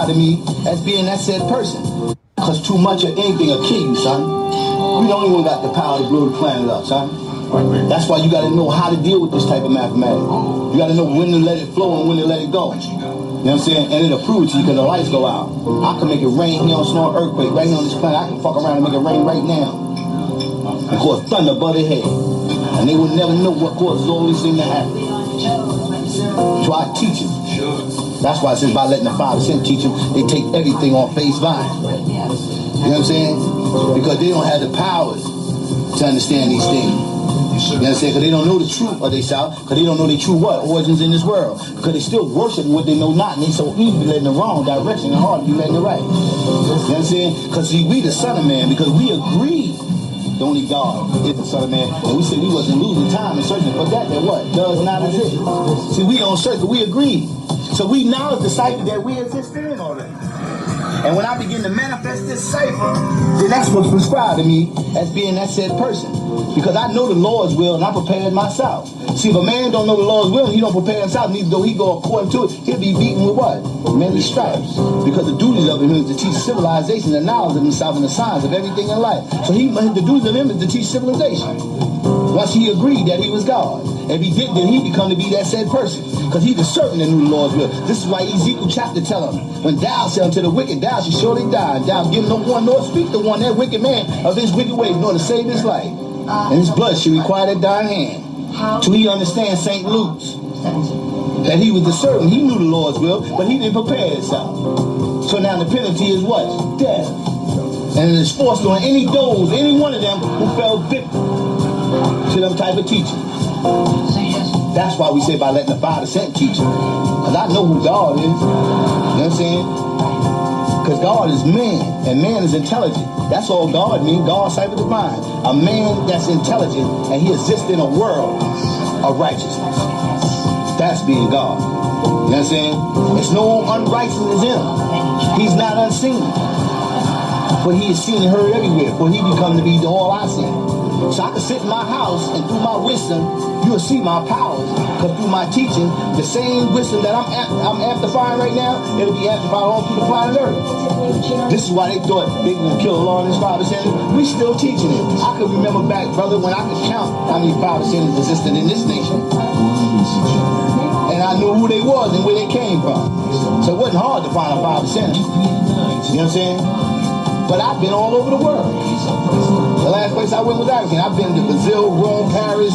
prescribe to me as being that said person. Because too much of anything will kill you, son. We don't even got the power to blow the planet up, son. That's why you got to know how to deal with this type of mathematics. You got to know when to let it flow and when to let it go. You know what I'm saying? And it'll prove it to you because the lights go out. I can make it rain here on Snow Earthquake, right here on this planet. I can fuck around and make it rain right now. And cause thunder above their head. And they will never know what causes all these things to happen. So I teach them. That's why I said by letting the 5% teach them, they take everything on face value. You know what I'm saying? Because they don't have the powers to understand these things. You know what I'm saying? Because they don't know the truth of themselves. Because they don't know the true what? Origins in this world. Because they still worship what they know not. And they so easy to be led in the wrong direction and hard to be led in the right. You know what I'm saying? Because see, we the Son of Man. Because we agree the only God is the Son of Man. And we said we wasn't losing time and searching for that what? Does not exist. See, we don't search, but we agree. So we now decipher that we exist in already. And when I begin to manifest this cipher, then that's what's prescribed to me as being that said person. Because I know the Lord's will and I prepared myself. See, if a man don't know the Lord's will and he don't prepare himself, neither though he go according to it, he'll be beaten with what? Many stripes. Because the duty of him is to teach civilization the knowledge of himself and the science of everything in life. So the duty of him is to teach civilization. Once he agreed that he was God. If he did, then he become to be that said person. Because he's certain that knew the Lord's will. This is why Ezekiel chapter tell him, when thou shalt unto the wicked, thou shalt surely die. And thou give no one nor speak to one, that wicked man, of his wicked ways, nor to save his life. And his blood shall require that thine hand. Till he understands St. Luke's. That he was the servant. He knew the Lord's will, but he didn't prepare himself. So now the penalty is what? Death. And it is forced on any those, any one of them who fell victim to them type of teaching. That's why we say by letting the 5% teach them. Because I know who God is. You know what I'm saying? Because God is man, and man is intelligent. That's all God means. God cipher divine. A man that's intelligent, and he exists in a world of righteousness. That's being God. You know what I'm saying? There's no unrighteousness in him. He's not unseen. But he is seen and heard everywhere. For he become to be all I see. So I can sit in my house and through my wisdom, you'll see my powers. Because through my teaching, the same wisdom that I'm amplifying right now, it'll be amplified all through the planet Earth. This is why they thought they were going to kill all this 5%. We still teaching it. I can remember back, brother, when I could count how many 5% existed in this nation. And I knew who they was and where they came from. So it wasn't hard to find a 5%. You know what I'm saying? But I've been all over the world. The last place I went was African. I've been to Brazil, Rome, Paris,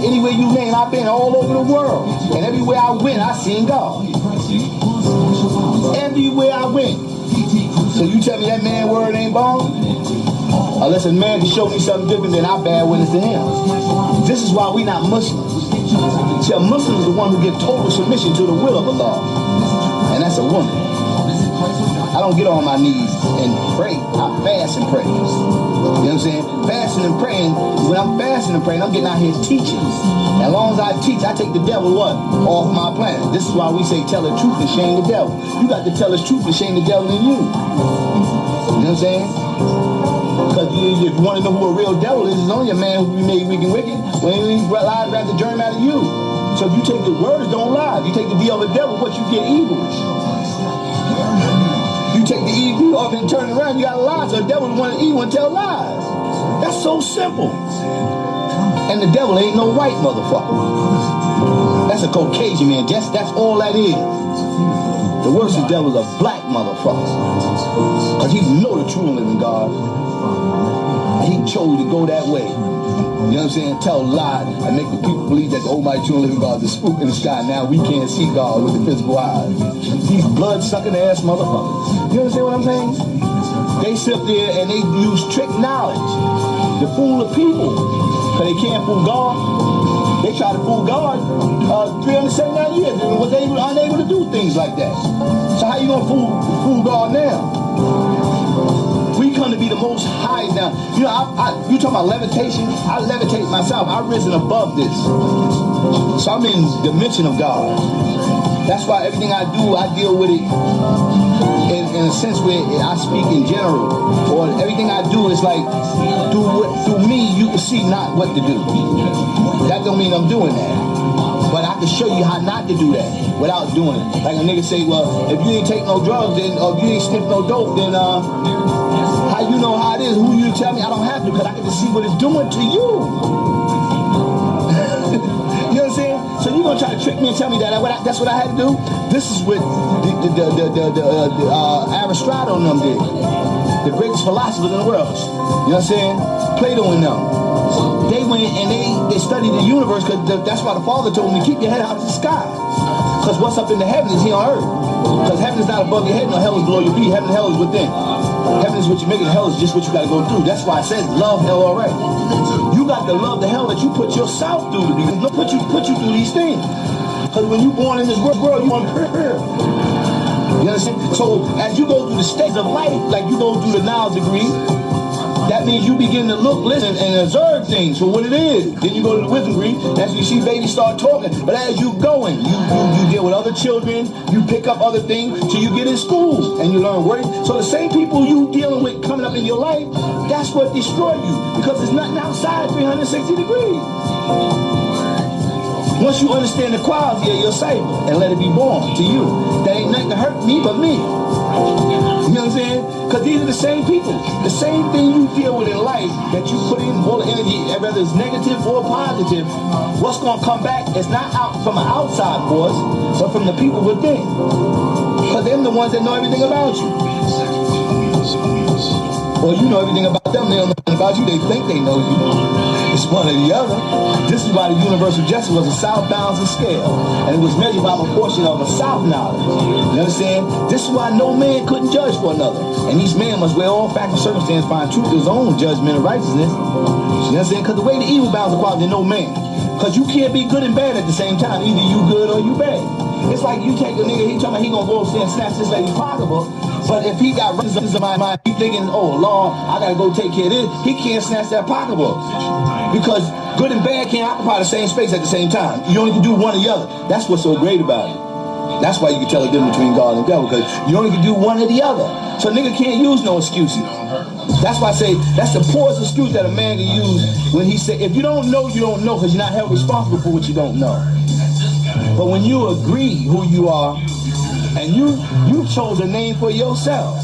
anywhere you name, I've been all over the world. And everywhere I went, I seen God. Everywhere I went. So you tell me that man word ain't born? Unless a man can show me something different, then I bear witness to him. This is why we not Muslims. See, a Muslim is the one who gives total submission to the will of Allah. And that's a woman. I don't get on my knees and pray. I fast and pray. You know what I'm saying? Fasting and praying, when I'm fasting and praying, I'm getting out here teaching. As long as I teach, I take the devil what? Off my planet. This is why we say tell the truth and shame the devil. You got to tell the truth and shame the devil in you. You know what I'm saying? Because if you want to know who a real devil is, it's only a man who made weak and wicked. When he lies, grab the germ out of you. So if you take the words, don't lie. If you take the deal of the devil, what you get evil. You take the evil off and turn it around, you got to lie. So the devil want to evil and tell lies. That's so simple. And the devil ain't no white motherfucker. That's a Caucasian man. That's all that is. The worst of the devil is a black motherfucker. Because he know the true and living God. And he chose to go that way. You know what I'm saying? Tell lies and make the people believe that the almighty true and living God is the spook in the sky. Now we can't see God with the physical eyes. These blood-sucking ass motherfuckers. You understand what I'm saying? They sit there and they use trick knowledge to fool the people. Because they can't fool God. They try to fool God 379 years and was unable to do things like that. So how you going to fool God now? We come to be the most high now. You know, you talking about levitation? I levitate myself. I've risen above this. So I'm in the dimension of God. That's why everything I do, I deal with it in a sense where I speak in general. Or everything I do is like, through me, you can see not what to do. That don't mean I'm doing that. But I can show you how not to do that without doing it. Like a nigga say, well, if you ain't take no drugs, then, or if you ain't sniff no dope, then how you know how it is? Who you tell me? I don't have to, because I get to see what it's doing to you. You know what I'm saying? So you gonna try to trick me and tell me that that's what I had to do? This is what Aristotle and them did. The greatest philosophers in the world. You know what I'm saying? Plato and them. They went and they studied the universe, because that's why the Father told me to keep your head out of the sky. Because what's up in the heaven is here on earth. Because heaven is not above your head, no hell is below your feet. Heaven and hell is within. Heaven is what you make it, hell is just what you got to go through. That's why I said love hell already. You got to love the hell that you put yourself through. Put you through these things. Because when you're born in this world, you want to prepare. You understand? So as you go through the stages of life, like you go through the Niles degree, that means you begin to look, listen, and observe things for what it is. Then you go to the wisdom degree. That's when you see babies start talking. But as you going, you deal with other children. You pick up other things till you get in school and you learn words. So the same people you dealing with coming up in your life, that's what destroy you, because it's nothing outside 360 degrees. Once you understand the quality of your cyber and let it be born to you, that ain't nothing to hurt me but me. You know what I'm saying? Because these are the same people. The same thing you deal with in life that you put in all the energy, whether it's negative or positive, what's going to come back is not out from an outside force, but from the people within. Because they're the ones that know everything about you. Or you know everything about them, they don't know anything about you, they think they know you. It's one or the other. This is why the universal justice was a south balancing scale, and it was measured by a proportion of a south knowledge. You understand? This is why no man couldn't judge for another, and each man must weigh all facts and circumstances, find truth to his own judgment and righteousness. You understand? Because the way the evil balance equality, no man. Because you can't be good and bad at the same time. Either you good or you bad. It's like you take a nigga, he talking about he gonna go upstairs and snatch this lady's pocketbook. But if he got reasons in my mind, he thinking, oh Lord, I gotta go take care of this, he can't snatch that pocketbook. Because good and bad can't occupy the same space at the same time. You only can do one or the other. That's what's so great about it. That's why you can tell the difference between God and the devil, because you only can do one or the other. So nigga can't use no excuses. That's why I say that's the poorest excuse that a man can use when he say, if you don't know, you don't know, because you're not held responsible for what you don't know. But when you agree who you are, and you chose a name for yourself,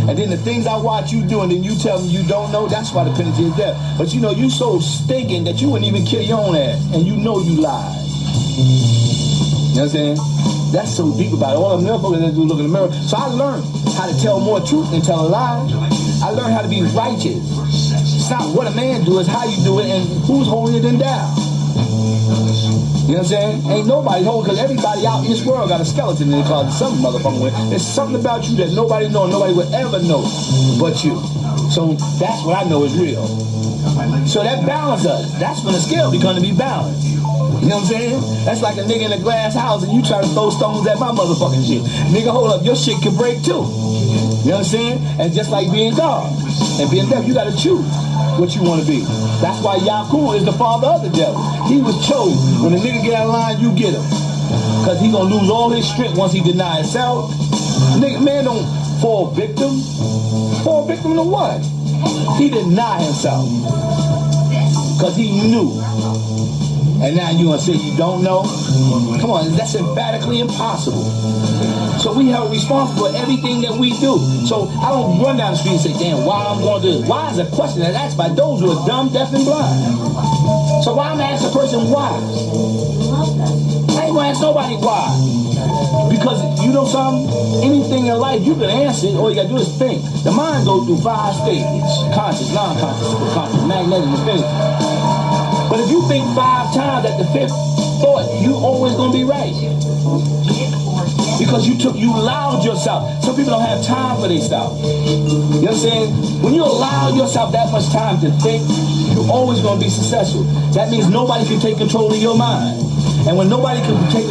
and then the things I watch you do, and then you tell me you don't know, that's why the penalty is death. But you know, you so stinking that you wouldn't even kill your own ass, and you know you lied. You know what I'm saying? That's so deep about it. All them motherfuckers that do look in the mirror. So I learned how to tell more truth than tell a lie. I learned how to be righteous. It's not what a man do, it's how you do it, and who's holding it in down. You know what I'm saying? Ain't nobody holding, because everybody out in this world got a skeleton in their closet some motherfucking way. There's something about you that nobody knows, nobody will ever know but you. So that's what I know is real. So that balance us. That's when the scale becomes to be balanced. You know what I'm saying? That's like a nigga in a glass house and you try to throw stones at my motherfucking shit. Nigga, hold up, your shit can break too. You know what I'm saying? And just like being God and being devil, you gotta choose what you want to be. That's why Yaku is the father of the devil. He was chosen. When a nigga get out of line, you get him. Because he gonna lose all his strength once he deny himself. Nigga, man don't fall victim. Fall victim to what? He denied himself. Because he knew. And now you gonna say you don't know? Come on, that's emphatically impossible. So we held responsible for everything that we do. So I don't run down the street and say, damn, why I'm gonna do this? Why is a question that's asked by those who are dumb, deaf, and blind? So why I'm gonna ask a person why? I ain't gonna ask nobody why. Because you know something? Anything in life, you can answer it, all you gotta do is think. The mind goes through 5 stages: conscious, non-conscious, subconscious, magnetic, and physical. But if you think 5 times at the 5th thought, you always gonna be right. Because you allowed yourself. Some people don't have time for themselves. You know what I'm saying? When you allow yourself that much time to think, you're always gonna be successful. That means nobody can take control of your mind. And when nobody can take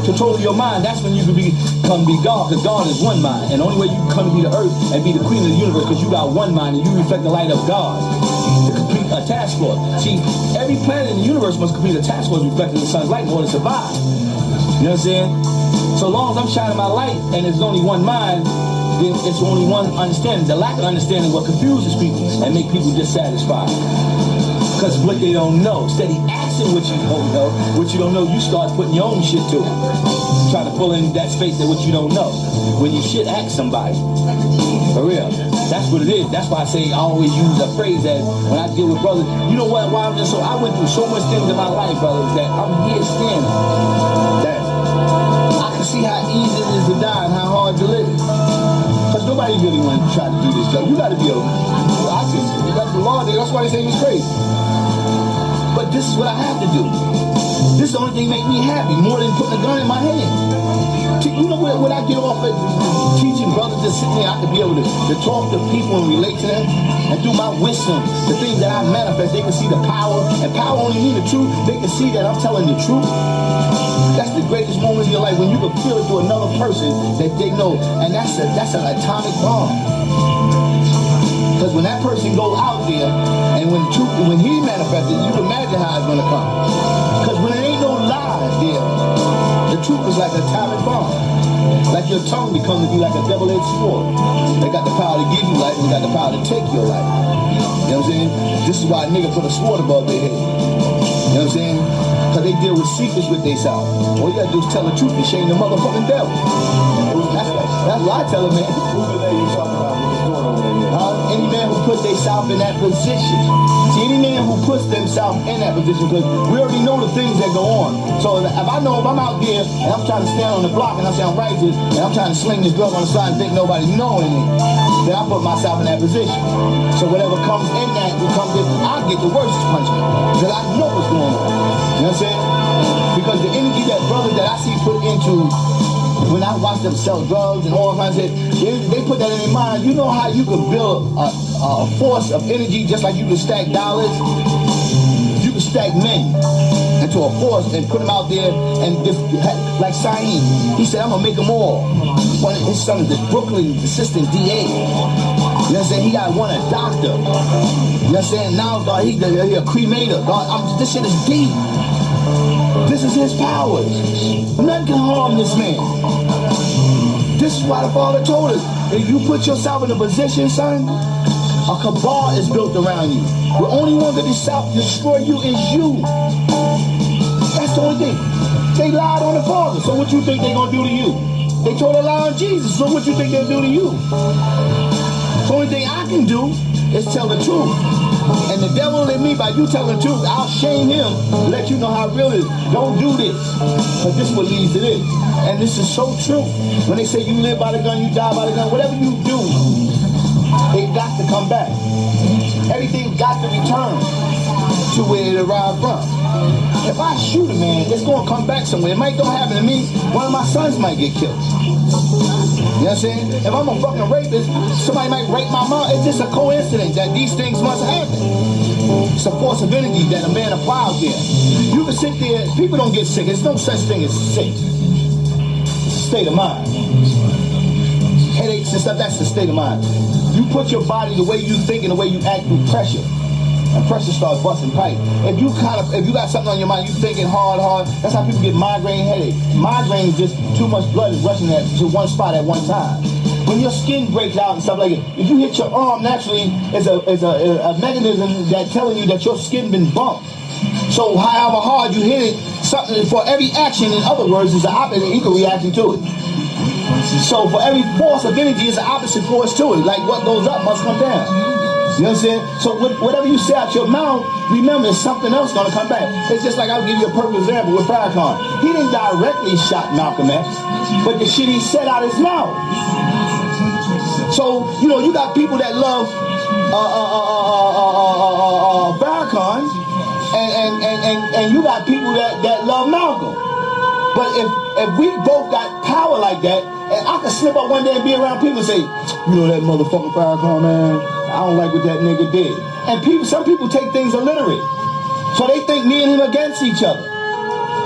control of your mind, that's when you can come be God, because God is one mind. And the only way you can come to be the earth and be the queen of the universe, because you got one mind and you reflect the light of God to complete a task force. See, every planet in the universe must complete a task force reflecting the sun's light in order to survive. You know what I'm saying? So long as I'm shining my light and there's only one mind, then it's only one understanding. The lack of understanding what confuses people and make people dissatisfied. Because what they don't know, steady ask guessing what you don't know. What you don't know, you start putting your own shit to it. Trying to pull in that space that what you don't know. When you shit ask somebody. For real. That's what it is. That's why I say I always use a phrase that when I deal with brothers, you know what, why I'm just so, I went through so much things in my life, brothers, that I'm here standing. That I can see how easy it is to die and how hard to live. Because nobody really wants to try to do this stuff. You got to be able, I think, that's the law. That's why they say it's crazy. But this is what I have to do. This is the only thing that make me happy, more than putting a gun in my hand. You know when I get off at teaching brothers to sit there, I can be able to talk to people and relate to them. And through my wisdom, the things that I manifest, they can see the power. And power only means the truth. They can see that I'm telling the truth. That's the greatest moment in your life, when you can feel it to another person that they know. And that's an atomic bomb. Because when that person goes out there, and when he manifests it, you can imagine how it's going to come. Because when there ain't no lies there, the truth is like an atomic bomb. Like your tongue becomes to be like a double-edged sword. They got the power to give you life, and they got the power to take your life. You know what I'm saying? This is why a nigga put a sword above their head. You know what I'm saying? Because they deal with secrets with themselves. All you gotta do is tell the truth and shame the motherfucking devil. That's what I tell him, man. Who's the lady you talking about? Any man who puts themselves in that position. See, any man who puts themselves in that position, because we already know the things that go on. So if I know if I'm out there and I'm trying to stand on the block and I say I'm righteous and I'm trying to sling this drug on the side and think nobody knowing it, then I put myself in that position. So whatever comes in that, I get the worst punishment. Because I know what's going on. You know what I'm saying? Because the energy that brothers that I see put into, when I watch them sell drugs and all kinds of shit, they put that in their mind. You know how you can build a force of energy just like you can stack dollars? You can stack men into a force and put them out there and just, like Saeed, he said, I'm going to make them all. One of his son is the Brooklyn assistant DA. You know what I'm saying? He got one a doctor. You know what I'm saying? Now he a cremator. This shit is deep. This is his powers. Nothing can harm this man. This is why the Father told us, if you put yourself in a position, son, a cabal is built around you. The only one that is self-destroy you is you. That's the only thing. They lied on the Father, so what you think they're going to do to you? They told a lie on Jesus, so what you think they'll do to you? The only thing I can do is tell the truth. And the devil in me, by you telling the truth, I'll shame him, let you know how real it is. Don't do this, because this is what leads to this. And this is so true. When they say you live by the gun, you die by the gun, whatever you do, it got to come back. Everything got to return to where it arrived from. If I shoot a man, it's going to come back somewhere. It might don't happen to me. One of my sons might get killed. You know what I'm saying? If I'm a fucking rapist, somebody might rape my mom. It's just a coincidence that these things must happen. It's a force of energy that a man applies there. You can sit there, people don't get sick. There's no such thing as sick. It's a state of mind. Headaches and stuff, that's the state of mind. You put your body the way you think and the way you act through pressure. And pressure starts busting pipe. If you got something on your mind, you thinking hard, that's how people get migraine headache. Migraine is just too much blood is rushing to one spot at one time. When your skin breaks out and stuff like that, if you hit your arm naturally, is a mechanism that telling you that your skin been bumped. So however hard you hit it, something for every action, in other words, is an opposite equal reaction to it. So for every force of energy, is an opposite force to it. Like what goes up must come down. You know what I'm saying? So whatever you say out your mouth, remember something else going to come back. It's just like I'll give you a perfect example with Farrakhan. He didn't directly shot Malcolm X, but the shit he said out his mouth. So, you know, you got people that love Farrakhan, and you got people that love Malcolm. But if we both got power like that, and I could slip up one day and be around people and say, you know that motherfucking Farrakhan, man, I don't like what that nigga did. And some people take things illiterate. So they think me and him against each other.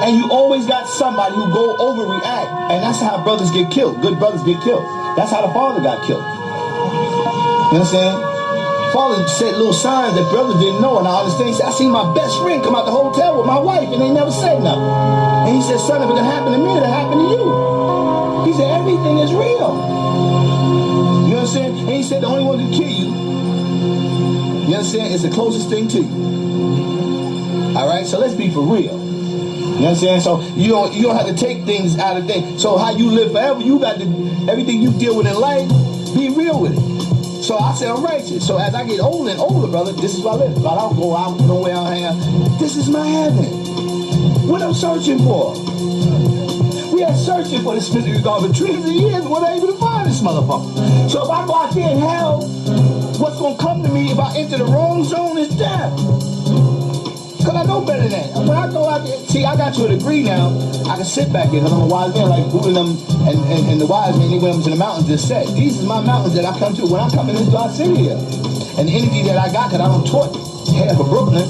And you always got somebody who go overreact. And that's how brothers get killed. Good brothers get killed. That's how the father got killed. You know what I'm saying? Father said little signs that brothers didn't know. And I understand. He said, I seen my best friend come out the hotel with my wife and they never said nothing. And he said, son, if it can happen to me, it'll happen to you. He said, everything is real. You know what I'm saying? And he said, the only one who can kill you, you understand, is the closest thing to you. All right, so let's be for real. You know what I'm saying? So you don't have to take things out of things. So how you live forever, you got to, everything you deal with in life, be real with it. So I say I'm righteous. So as I get older and older, brother, this is what I live. I don't go out nowhere, I hang out. This is my heaven. What I'm searching for. We are searching for this mystery God for trillions of years. We're not able to find this motherfucker. So if I go out there in hell, what's going to come to me if I enter the wrong zone is death. Because I know better than that. When I go out there, see, I got to a degree now, I can sit back here because I'm a wise man, like Buddha and the wise man, they went up to the mountains and said, these are my mountains that I come to when I come in this dark city here. And the energy that I got, because I don't taught half of Brooklyn,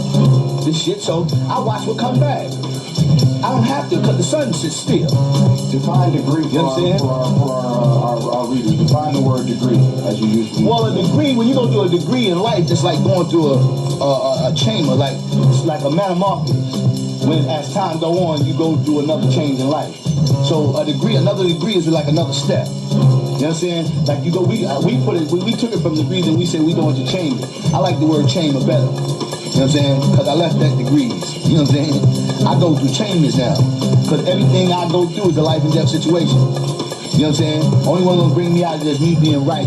this shit, so I watch what comes back. I don't have to because the sun sits still. Define degree for our readers. Define the word degree as you usually. Well, a degree, when you go through a degree in life, it's like going through a chamber, like it's like a metamorphosis. When as time go on, you go through another change in life. So a degree, another degree is like another step. You know what I'm saying? Like you go, we took it from degrees and we said we going to chamber. I like the word chamber better. You know what I'm saying? Because I left that degrees. You know what I'm saying? I go through chambers now. Because everything I go through is a life and death situation. You know what I'm saying? Only one gonna bring me out is just me being right.